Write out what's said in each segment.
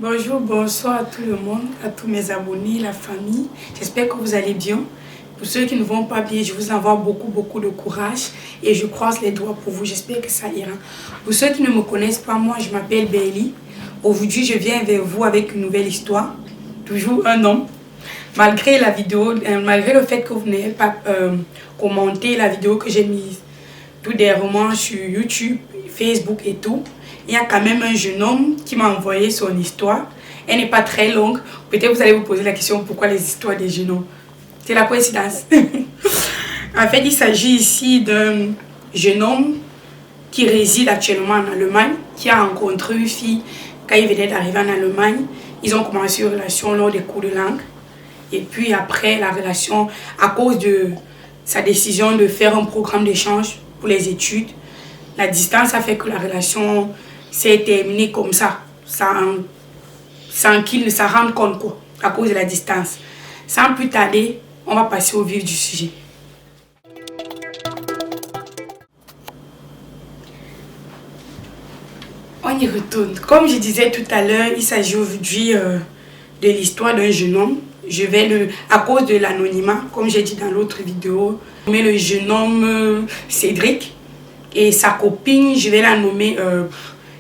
Bonjour, bonsoir à tout le monde, à tous mes abonnés, la famille. J'espère que vous allez bien. Pour ceux qui ne vont pas bien, je vous envoie beaucoup de courage et je croise les doigts pour vous. J'espère que ça ira. Pour ceux qui ne me connaissent pas, moi je m'appelle Bailey. Aujourd'hui, je viens vers vous avec une nouvelle histoire. Toujours un homme. Malgré la vidéo, malgré le fait que vous n'ayez pas commenté la vidéo que j'ai mise tout dernièrement sur YouTube, Facebook et tout, il y a quand même un jeune homme qui m'a envoyé son histoire. Elle n'est pas très longue. Peut-être vous allez vous poser la question pourquoi les histoires des jeunes hommes. C'est la coïncidence. En fait, il s'agit ici d'un jeune homme qui réside actuellement en Allemagne, qui a rencontré une fille quand il venait d'arriver en Allemagne. Ils ont commencé une relation lors des cours de langue. Et puis après la relation, à cause de sa décision de faire un programme d'échange pour les études, la distance a fait que la relation s'est terminée comme ça, sans qu'il ne s'en rende compte quoi, à cause de la distance. Sans plus tarder, on va passer au vif du sujet. On y retourne. Comme je disais tout à l'heure, il s'agit aujourd'hui de l'histoire d'un jeune homme. Je vais à cause de l'anonymat, comme j'ai dit dans l'autre vidéo, nommer le jeune homme Cédric et sa copine, je vais la nommer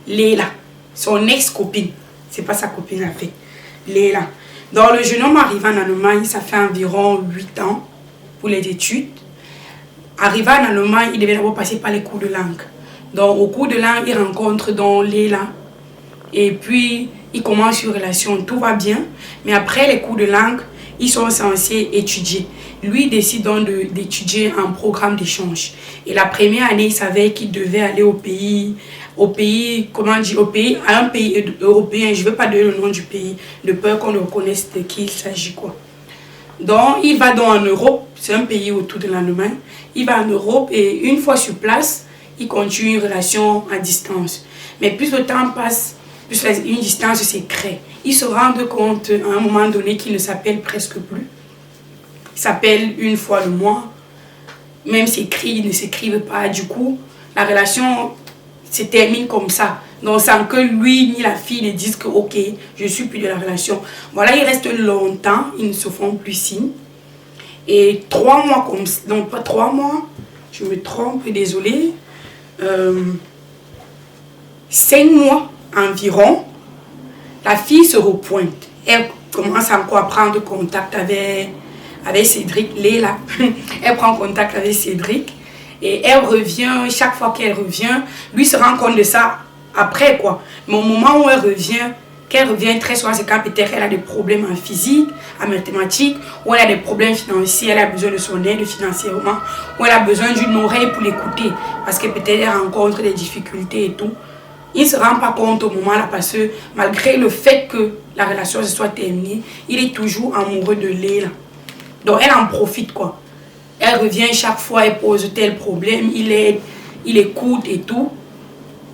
Léla, son ex-copine. C'est pas sa copine en fait, Léla. Donc le jeune homme arrive en Allemagne, ça fait environ 8 ans pour les études. Arrivé en Allemagne, il devait d'abord passer par les cours de langue. Donc au cours de langue, il rencontre donc Léla. Et puis, ils commencent une relation, tout va bien. Mais après les cours de langue, ils sont censés étudier. Lui décide donc d'étudier un programme d'échange. Et la première année, il savait qu'il devait aller à un pays européen. Je ne veux pas donner le nom du pays, de peur qu'on ne reconnaisse de qui il s'agit, quoi. Donc, il va donc en Europe, c'est un pays autour de l'Allemagne. Il va en Europe et une fois sur place, il continue une relation à distance. Mais plus le temps passe, plus une distance se crée. Ils se rendent compte à un moment donné qu'ils ne s'appellent presque plus. Ils s'appellent une fois le mois. Même s'écrivent, ils ne s'écrivent pas. Du coup, la relation se termine comme ça. Donc sans que lui ni la fille ne disent que ok, je suis plus de la relation. Voilà, ils restent longtemps, ils ne se font plus signe. Et 3 mois comme ça, donc pas 3 mois, je me trompe, désolé. 5 mois environ, la fille se repointe. Elle commence encore à prendre contact avec Cédric, Léla. Elle prend contact avec Cédric et elle revient, chaque fois qu'elle revient, lui se rend compte de ça après quoi. Mais au moment où qu'elle revient très souvent, c'est quand peut-être elle a des problèmes en physique, en mathématiques, ou elle a des problèmes financiers, elle a besoin de son aide financièrement, ou elle a besoin d'une oreille pour l'écouter, parce que peut-être elle rencontre des difficultés et tout. Il ne se rend pas compte au moment là parce que malgré le fait que la relation se soit terminée, il est toujours amoureux de Léla. Donc elle en profite quoi. Elle revient chaque fois, elle pose tel problème, il aide, il écoute et tout.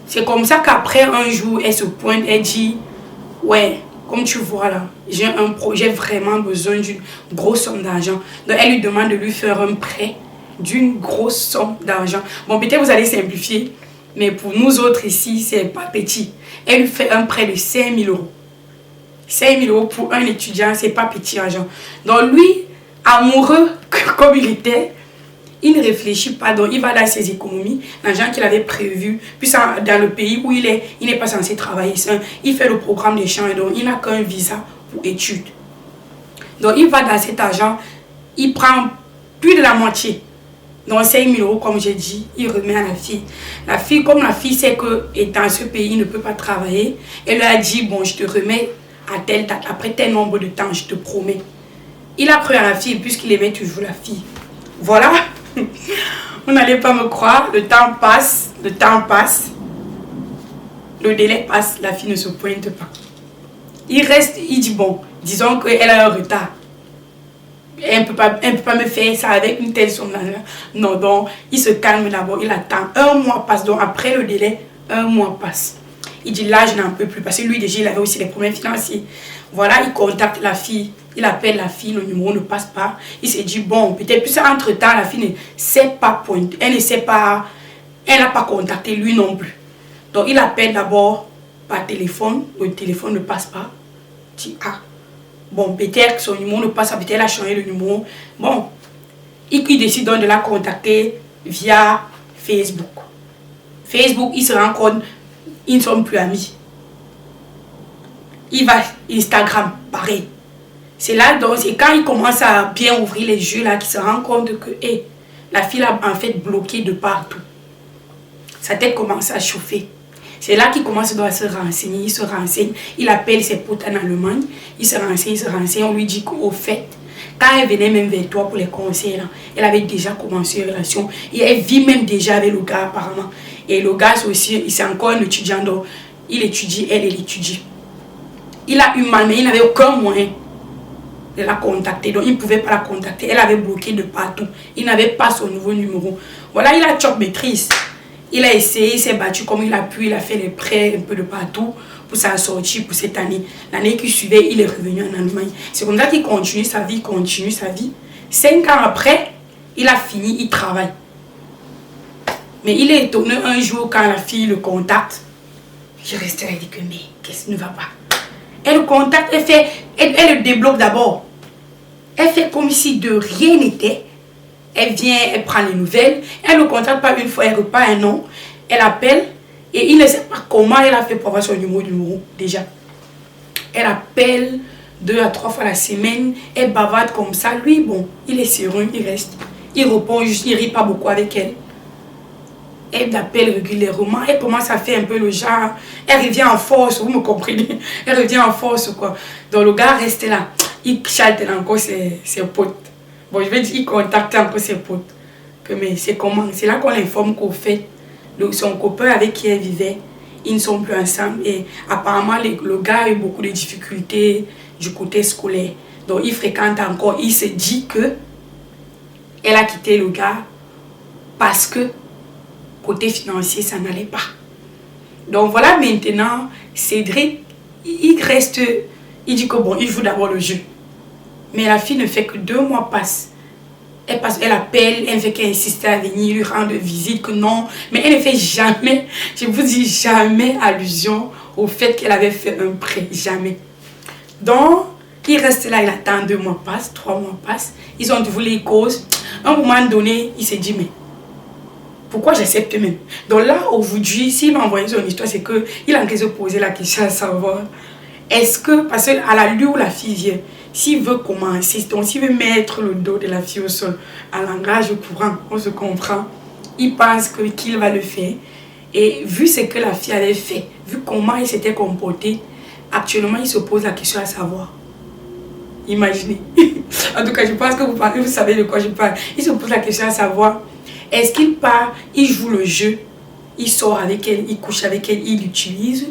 C'est comme ça qu'après un jour, elle se pointe, elle dit « Ouais, comme tu vois là, j'ai un projet, vraiment besoin d'une grosse somme d'argent. » Donc elle lui demande de lui faire un prêt d'une grosse somme d'argent. Bon, peut-être vous allez simplifier. Mais pour nous autres ici, c'est pas petit. Elle lui fait un prêt de 5 000 euros. 5 000 euros pour un étudiant, c'est pas petit argent. Donc lui, amoureux comme il était, il ne réfléchit pas. Donc il va dans ses économies, l'argent qu'il avait prévu. Puis dans le pays où il n'est pas censé travailler. Il fait le programme d'échange, donc il n'a qu'un visa pour études. Donc il va dans cet argent, il prend plus de la moitié. Donc 5 000 euros, comme j'ai dit, il remet à la fille. La fille, comme la fille sait que dans ce pays, il ne peut pas travailler, elle lui a dit, bon, je te remets à telle date, après tel nombre de temps, je te promets. Il a cru à la fille, puisqu'il aimait toujours la fille. Voilà. Vous n'allez pas me croire, le temps passe, le délai passe, la fille ne se pointe pas. Il reste, il dit, bon, disons qu'elle a un retard. Elle ne peut pas me faire ça avec une telle somme d'argent. Non, donc il se calme d'abord, il attend. 1 mois passe, donc après le délai, 1 mois passe. Il dit là, je n'en peux plus, parce que lui déjà, il avait aussi des problèmes financiers. Voilà, il contacte la fille, il appelle la fille, le numéro ne passe pas. Il s'est dit, bon, peut-être plus entre-temps, la fille ne sait pas pointer, elle n'a pas contacté lui non plus. Donc il appelle d'abord par téléphone, le téléphone ne passe pas. Tu dis, ah, bon, peut-être son numéro ne passe pas, peut-être elle a changé le numéro. Bon, il décide donc de la contacter via Facebook. Facebook, il se rend compte, ils ne sont plus amis. Il va Instagram, pareil. C'est là, donc, c'est quand il commence à bien ouvrir les yeux, là, qu'il se rend compte que, hey, la fille a en fait bloqué de partout. Sa tête commence à chauffer. C'est là qu'il commence à se renseigner, il se renseigne, il appelle ses potes en Allemagne, il se renseigne, on lui dit qu'au fait, quand elle venait même vers toi pour les conseils, là, elle avait déjà commencé une relation, et elle vit même déjà avec le gars apparemment. Et le gars aussi, c'est encore un étudiant, donc il étudie, elle étudie. Il a eu mal, mais il n'avait aucun moyen de la contacter, donc il ne pouvait pas la contacter, elle avait bloqué de partout, il n'avait pas son nouveau numéro. Voilà, il a choc maîtrise. Il a essayé, il s'est battu comme il a pu, il a fait les prêts un peu de partout pour sa sortie pour cette année. L'année qui suivait, il est revenu en Allemagne. C'est comme ça qu'il continue sa vie, 5 ans après, il a fini, il travaille. Mais il est étonné un jour quand la fille le contacte. Je reste là et dis que mais qu'est-ce qui ne va pas? Elle le contacte, elle le débloque d'abord. Elle fait comme si de rien n'était. Elle vient, elle prend les nouvelles. Elle ne le contacte pas une fois, elle repart un an. Elle appelle et il ne sait pas comment elle a fait pour avoir son numéro déjà. Elle appelle 2 à 3 fois la semaine. Elle bavarde comme ça. Lui, bon, il est sérieux, il reste. Il répond juste, il ne rit pas beaucoup avec elle. Elle l'appelle régulièrement. Elle commence à faire un peu le genre. Elle revient en force, vous me comprenez? Elle revient en force, quoi. Donc le gars reste là. Il chalte encore ses potes. Bon, je vais dire, il contacte encore ses potes. Mais c'est comment? C'est là qu'on l'informe qu'au fait, son copain avec qui elle vivait, ils ne sont plus ensemble. Et apparemment, le gars a eu beaucoup de difficultés du côté scolaire. Donc, il fréquente encore. Il se dit que elle a quitté le gars parce que côté financier, ça n'allait pas. Donc, voilà maintenant, Cédric, il reste, il dit que bon, il joue d'abord le jeu. Mais la fille ne fait que 2 mois passent. Elle appelle, elle fait qu'elle insiste à venir lui rendre visite, que non. Mais elle ne fait jamais, je vous dis jamais allusion au fait qu'elle avait fait un prêt. Jamais. Donc, il reste là, il attend 2 mois passent, 3 mois passent. Ils ont voulu les causes. À un moment donné, il s'est dit, mais pourquoi j'accepte même? Donc là, aujourd'hui, s'il m'a envoyé son histoire, c'est qu'il a en train de se poser la question à savoir, est-ce que, parce qu'à la lieu où la fille vient, s'il veut commencer, donc s'il veut mettre le dos de la fille au sol, en langage courant, on se comprend, il pense qu'il va le faire. Et vu ce que la fille avait fait, vu comment elle s'était comportée, actuellement, il se pose la question à savoir. Imaginez. En tout cas, je pense que vous savez de quoi je parle. Il se pose la question à savoir, est-ce qu'il part, il joue le jeu, il sort avec elle, il couche avec elle, il l'utilise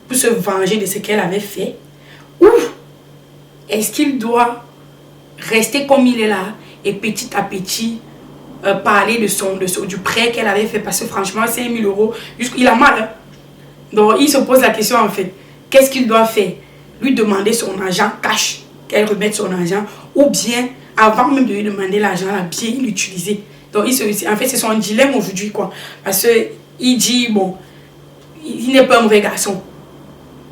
pour se venger de ce qu'elle avait fait, ou est-ce qu'il doit rester comme il est là et petit à petit parler du prêt qu'elle avait fait, parce que franchement 5 000 euros, il a mal, hein? Donc il se pose la question en fait, qu'est-ce qu'il doit faire? Lui demander son argent cash, qu'elle remette son argent, ou bien avant même de lui demander l'argent, bien l'utiliser. Donc en fait c'est son dilemme aujourd'hui, quoi, parce qu'il dit bon, il n'est pas un mauvais garçon.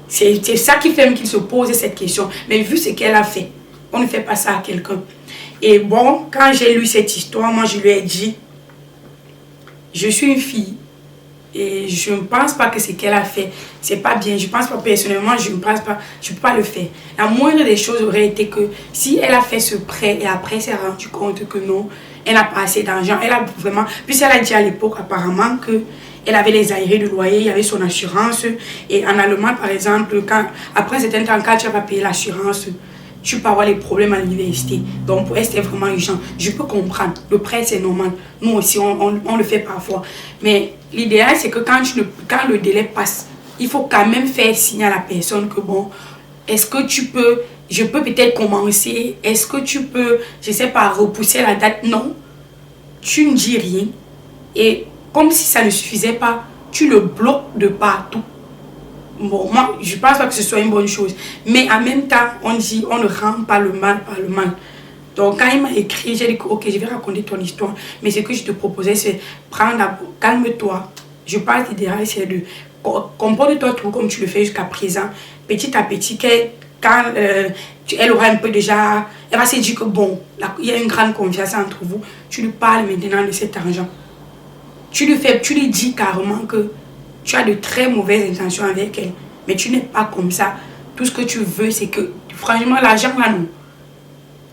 C'est ça qui fait qu'il se pose cette question. Mais vu ce qu'elle a fait, on ne fait pas ça à quelqu'un. Et bon, quand j'ai lu cette histoire, moi je lui ai dit, je suis une fille et je ne pense pas que ce qu'elle a fait, c'est pas bien. Je pense pas personnellement, je ne pense pas, je ne peux pas le faire. La moindre des choses aurait été que si elle a fait ce prêt et après s'est rendue compte que non, elle n'a pas assez d'argent, elle a vraiment, puis elle a dit à l'époque apparemment que elle avait les arriérés de loyer, il y avait son assurance. Et en Allemagne, par exemple, après un certain temps, quand tu n'as pas payé l'assurance, tu peux avoir les problèmes à l'université. Donc, pour elle, c'était vraiment urgent. Je peux comprendre. Le prêt, c'est normal. Nous aussi, on le fait parfois. Mais l'idéal, c'est que quand le délai passe, il faut quand même faire signer à la personne que, bon, est-ce que je peux peut-être commencer, est-ce que tu peux, je ne sais pas, repousser la date? Non, tu ne dis rien. Et comme si ça ne suffisait pas, tu le bloques de partout. Bon, moi, je ne pense pas que ce soit une bonne chose. Mais en même temps, on dit, on ne rend pas le mal par le mal. Donc, quand il m'a écrit, j'ai dit, ok, je vais raconter ton histoire. Mais ce que je te proposais, c'est prendre, calme-toi. Je pense l'idéal, c'est de comporte-toi tout comme tu le fais jusqu'à présent. Petit à petit, quand elle aura un peu déjà, elle va se dire que bon, il y a une grande confiance entre vous. Tu lui parles maintenant de cet argent. Tu lui dis carrément que tu as de très mauvaises intentions avec elle. Mais tu n'es pas comme ça. Tout ce que tu veux, c'est que, franchement, l'argent là, non.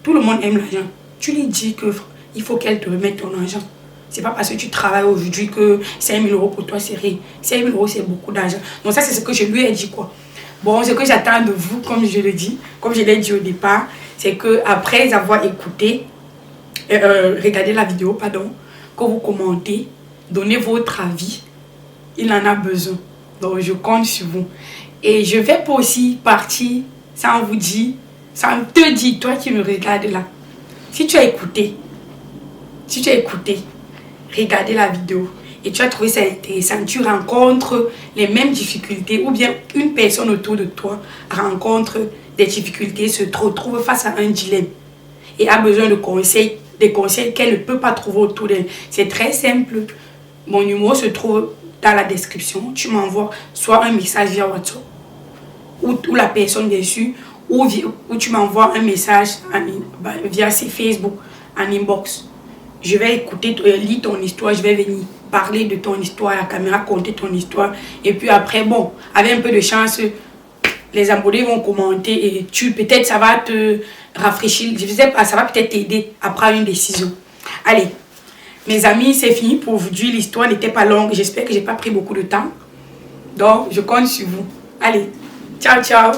Tout le monde aime l'argent. Tu lui dis qu'il faut qu'elle te remette ton argent. C'est pas parce que tu travailles aujourd'hui que 5 000 € pour toi, c'est rien. 5 000 €, c'est beaucoup d'argent. Donc ça, c'est ce que je lui ai dit, quoi. Bon, ce que j'attends de vous, comme je le dis, comme je l'ai dit au départ, c'est qu'après avoir écouté, regardé la vidéo, pardon, que vous commentez, donnez votre avis. Il en a besoin. Donc, je compte sur vous. Et je vais pas aussi partir sans vous dire, sans te dire, toi qui me regardes là, si tu as écouté, regardez la vidéo et tu as trouvé ça intéressant, tu rencontres les mêmes difficultés ou bien une personne autour de toi rencontre des difficultés, se retrouve face à un dilemme et a besoin de conseils, des conseils qu'elle ne peut pas trouver autour d'elle. C'est très simple. Mon numéro se trouve dans la description. Tu m'envoies soit un message via WhatsApp ou la personne dessus ou tu m'envoies un message via Facebook en inbox. Je vais écouter, lire ton histoire, je vais venir parler de ton histoire à la caméra, compter ton histoire. Et puis après, bon, avec un peu de chance, les abonnés vont commenter et peut-être ça va te rafraîchir. Je sais pas, ça va peut-être t'aider à prendre une décision. Allez, mes amis, c'est fini pour aujourd'hui. L'histoire n'était pas longue. J'espère que j'ai pas pris beaucoup de temps. Donc, je compte sur vous. Allez, ciao, ciao.